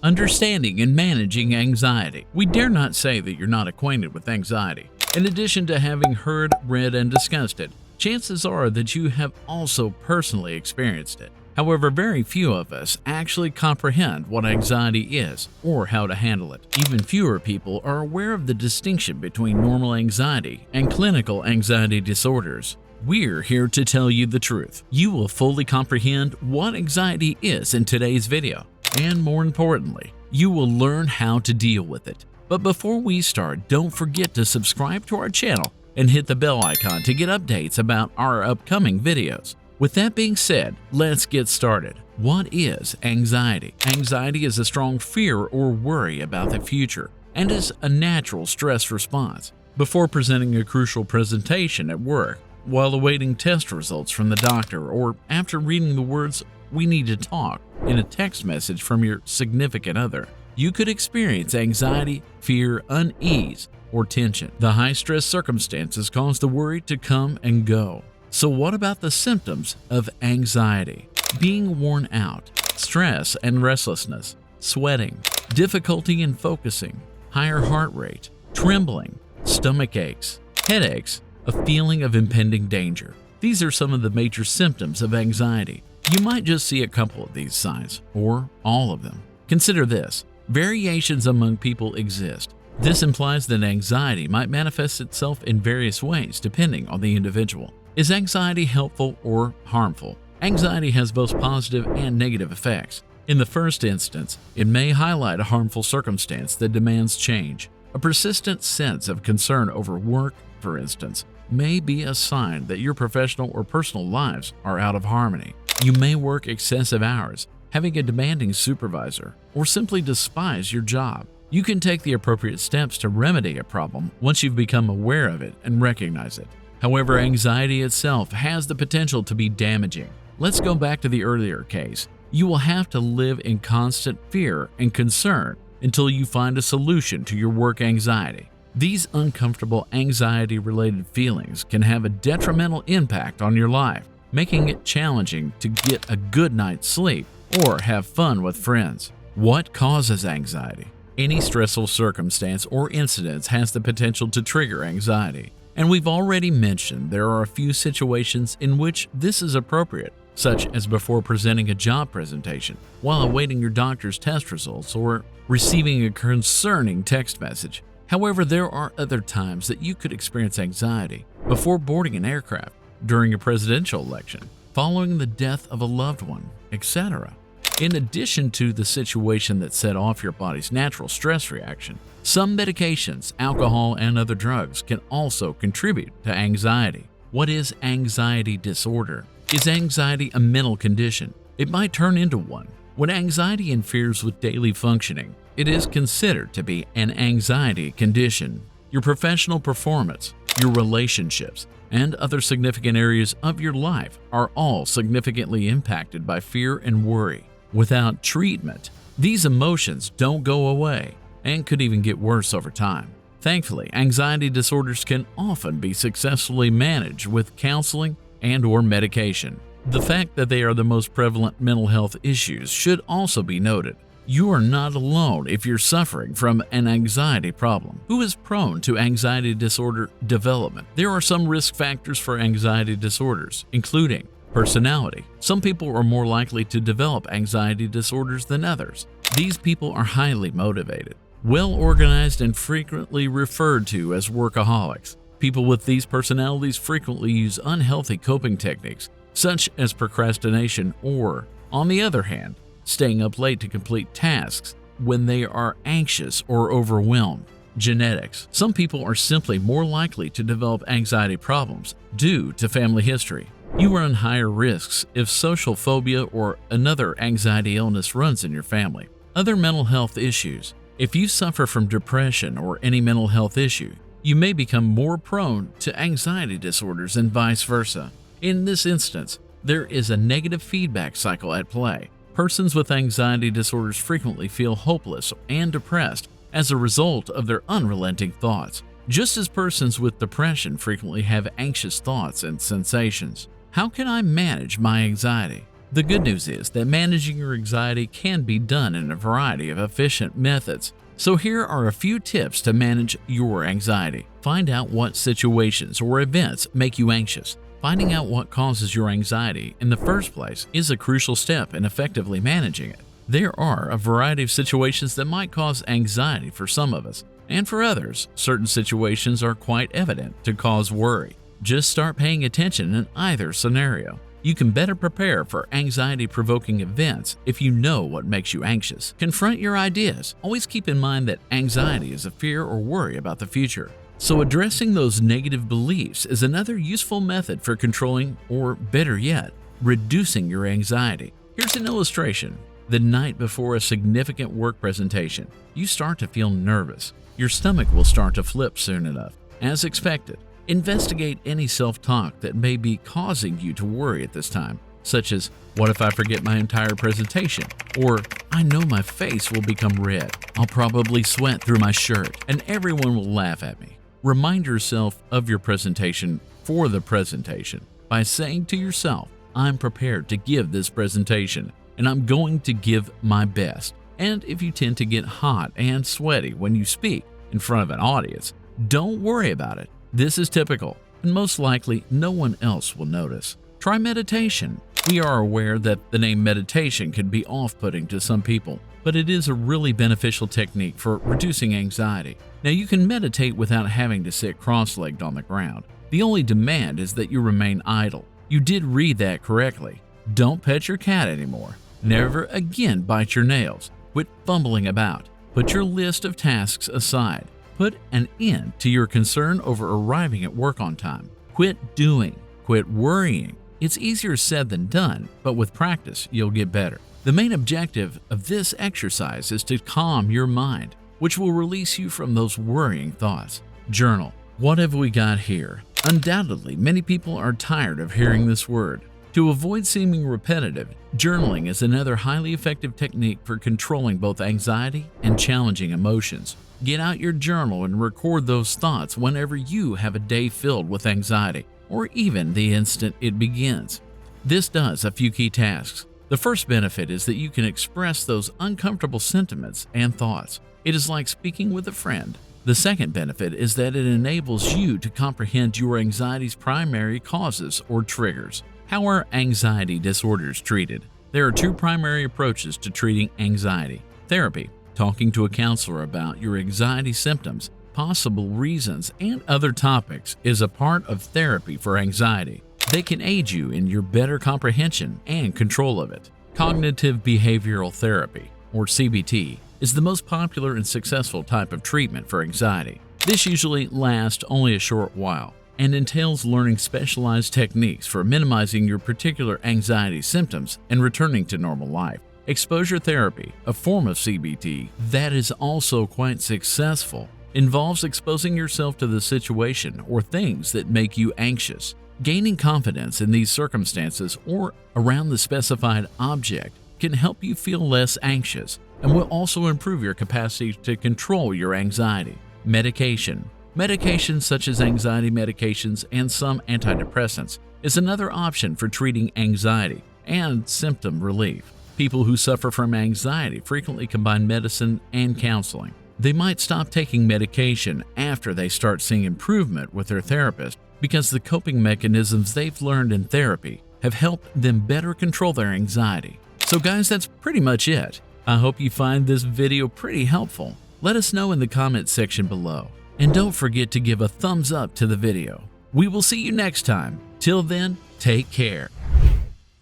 Understanding and managing anxiety. We dare not say that you're not acquainted with anxiety. In addition to having heard, read, and discussed it, chances are that you have also personally experienced it. However, very few of us actually comprehend what anxiety is or how to handle it. Even fewer people are aware of the distinction between normal anxiety and clinical anxiety disorders. We're here to tell you the truth. You will fully comprehend what anxiety is in today's video, and more importantly, you will learn how to deal with it. But before we start, don't forget to subscribe to our channel and hit the bell icon to get updates about our upcoming videos. With that being said, let's get started. What is anxiety? Anxiety is a strong fear or worry about the future and is a natural stress response. Before presenting a crucial presentation at work, while awaiting test results from the doctor, or after reading the words "we need to talk" in a text message from your significant other, you could experience anxiety, fear, unease, or tension. The high-stress circumstances cause the worry to come and go. So what about the symptoms of anxiety? Being worn out, stress and restlessness, sweating, difficulty in focusing, higher heart rate, trembling, stomach aches, headaches, a feeling of impending danger. These are some of the major symptoms of anxiety. You might just see a couple of these signs, or all of them. Consider this. Variations among people exist. This implies that anxiety might manifest itself in various ways depending on the individual. Is anxiety helpful or harmful? Anxiety has both positive and negative effects. In the first instance, it may highlight a harmful circumstance that demands change. A persistent sense of concern over work, for instance, may be a sign that your professional or personal lives are out of harmony. You may work excessive hours, having a demanding supervisor, or simply despise your job. You can take the appropriate steps to remedy a problem once you've become aware of it and recognize it. However, anxiety itself has the potential to be damaging. Let's go back to the earlier case. You will have to live in constant fear and concern until you find a solution to your work anxiety. These uncomfortable anxiety-related feelings can have a detrimental impact on your life, making it challenging to get a good night's sleep or have fun with friends. What causes anxiety? Any stressful circumstance or incident has the potential to trigger anxiety. And we've already mentioned there are a few situations in which this is appropriate, such as before presenting a job presentation, while awaiting your doctor's test results, or receiving a concerning text message. However, there are other times that you could experience anxiety before boarding an aircraft, during a presidential election, following the death of a loved one, etc. In addition to the situation that set off your body's natural stress reaction, some medications, alcohol, and other drugs can also contribute to anxiety. What is anxiety disorder? Is anxiety a mental condition? It might turn into one. When anxiety interferes with daily functioning, it is considered to be an anxiety condition. Your professional performance, your relationships, and other significant areas of your life are all significantly impacted by fear and worry. Without treatment, these emotions don't go away and could even get worse over time. Thankfully, anxiety disorders can often be successfully managed with counseling and/or medication. The fact that they are the most prevalent mental health issues should also be noted. You are not alone if you're suffering from an anxiety problem. Who is prone to anxiety disorder development? There are some risk factors for anxiety disorders, including personality. Some people are more likely to develop anxiety disorders than others. These people are highly motivated, well-organized, and frequently referred to as workaholics. People with these personalities frequently use unhealthy coping techniques, such as procrastination or, on the other hand, staying up late to complete tasks when they are anxious or overwhelmed. Genetics. Some people are simply more likely to develop anxiety problems due to family history. You run higher risks if social phobia or another anxiety illness runs in your family. Other mental health issues. If you suffer from depression or any mental health issue, you may become more prone to anxiety disorders and vice versa. In this instance, there is a negative feedback cycle at play. Persons with anxiety disorders frequently feel hopeless and depressed as a result of their unrelenting thoughts, just as persons with depression frequently have anxious thoughts and sensations. How can I manage my anxiety? The good news is that managing your anxiety can be done in a variety of efficient methods. So here are a few tips to manage your anxiety. Find out what situations or events make you anxious. Finding out what causes your anxiety in the first place is a crucial step in effectively managing it. There are a variety of situations that might cause anxiety for some of us, and for others, certain situations are quite evident to cause worry. Just start paying attention in either scenario. You can better prepare for anxiety-provoking events if you know what makes you anxious. Confront your ideas. Always keep in mind that anxiety is a fear or worry about the future. So addressing those negative beliefs is another useful method for controlling, or better yet, reducing your anxiety. Here's an illustration. The night before a significant work presentation, you start to feel nervous. Your stomach will start to flip soon enough. As expected, investigate any self-talk that may be causing you to worry at this time, such as, "What if I forget my entire presentation?" Or, "I know my face will become red. I'll probably sweat through my shirt, and everyone will laugh at me." Remind yourself of your presentation for the presentation by saying to yourself, "I'm prepared to give this presentation, and I'm going to give my best." And if you tend to get hot and sweaty when you speak in front of an audience, don't worry about it. This is typical, and most likely no one else will notice. Try meditation. We are aware that the name meditation can be off-putting to some people, but it is a really beneficial technique for reducing anxiety. Now, you can meditate without having to sit cross-legged on the ground. The only demand is that you remain idle. You did read that correctly. Don't pet your cat anymore. Never again bite your nails. Quit fumbling about. Put your list of tasks aside. Put an end to your concern over arriving at work on time. Quit doing. Quit worrying. It's easier said than done, but with practice, you'll get better. The main objective of this exercise is to calm your mind, which will release you from those worrying thoughts. Journal. What have we got here? Undoubtedly, many people are tired of hearing this word. To avoid seeming repetitive, journaling is another highly effective technique for controlling both anxiety and challenging emotions. Get out your journal and record those thoughts whenever you have a day filled with anxiety, or even the instant it begins. This does a few key tasks. The first benefit is that you can express those uncomfortable sentiments and thoughts. It is like speaking with a friend. The second benefit is that it enables you to comprehend your anxiety's primary causes or triggers. How are anxiety disorders treated? There are two primary approaches to treating anxiety. Therapy, talking to a counselor about your anxiety symptoms, possible reasons, and other topics, is a part of therapy for anxiety. They can aid you in your better comprehension and control of it. Cognitive behavioral therapy, or CBT, is the most popular and successful type of treatment for anxiety. This usually lasts only a short while and entails learning specialized techniques for minimizing your particular anxiety symptoms and returning to normal life. Exposure therapy, a form of CBT that is also quite successful, involves exposing yourself to the situation or things that make you anxious. Gaining confidence in these circumstances or around the specified object can help you feel less anxious and will also improve your capacity to control your anxiety. Medication. Medications such as anxiety medications and some antidepressants is another option for treating anxiety and symptom relief. People who suffer from anxiety frequently combine medicine and counseling. They might stop taking medication after they start seeing improvement with their therapist because the coping mechanisms they've learned in therapy have helped them better control their anxiety. So guys, that's pretty much it. I hope you find this video pretty helpful. Let us know in the comments section below. And don't forget to give a thumbs up to the video. We will see you next time. Till then, take care.